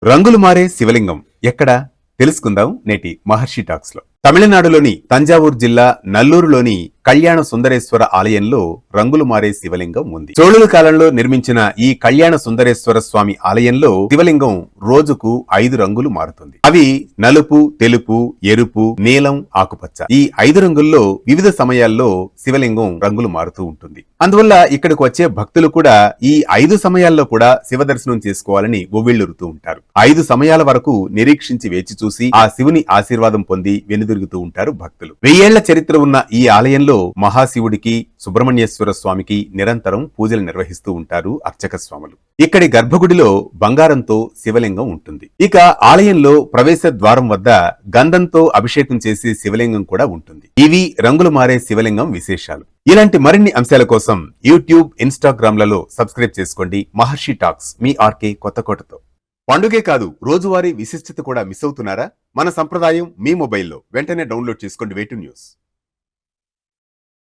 రంగులు మారే శివలింగం ఎక్కడ తెలుసుకుందాం నేటి మహర్షి టాక్స్ లో. తమిళనాడులోని తంజావూరు జిల్లా నల్లూరులోని కళ్యాణ సుందరేశ్వర ఆలయంలో రంగులు మారే శివలింగం ఉంది. చోళుల కాలంలో నిర్మించిన ఈ కళ్యాణ సుందరేశ్వర స్వామి ఆలయంలో శివలింగం రోజుకు 5 రంగులు మారుతుంది. అవి నలుపు, తెలుపు, ఎరుపు, నీలం, ఆకుపచ్చ. ఈ 5 రంగుల్లో వివిధ సమయాల్లో శివలింగం రంగులు మారుతూ ఉంటుంది. అందువల్ల ఇక్కడికి వచ్చే భక్తులు కూడా ఈ 5 సమయాల్లో కూడా శివ దర్శనం చేసుకోవాలని ఒవ్విళ్లురుతూ ఉంటారు. 5 సమయాల వరకు నిరీక్షించి వేచి చూసి ఆ శివుని ఆశీర్వాదం పొంది వెనుదిరుగుతూ ఉంటారు భక్తులు. 1000 ఏళ్ల చరిత్ర ఉన్న ఈ ఆలయంలో మహాశివుడికి, సుబ్రహ్మణ్యేశ్వర స్వామికి నిరంతరం పూజలు నిర్వహిస్తూ ఉంటారు అర్చక స్వాములు. ఇక్కడి గర్భగుడిలో బంగారంతో శివలింగం ఉంటుంది. ఇక ఆలయంలో ప్రవేశ ద్వారం వద్ద గంధంతో అభిషేకం చేసే శివలింగం కూడా ఉంటుంది. ఇవి రంగులు మారే శివలింగం విశేషాలు. ఇలాంటి మరిన్ని అంశాల కోసం యూట్యూబ్, ఇన్స్టాగ్రామ్ లలో సబ్స్క్రైబ్ చేసుకోండి. మహర్షి టాక్స్ మీ ఆర్కే కొత్తకోటతో. పండుగే కాదు, రోజువారీ విశిష్టత కూడా మిస్ అవుతున్నారా? మన సంప్రదాయం మీ మొబైల్లో వెంటనే డౌన్లోడ్ చేసుకోండి. వేటు న్యూస్.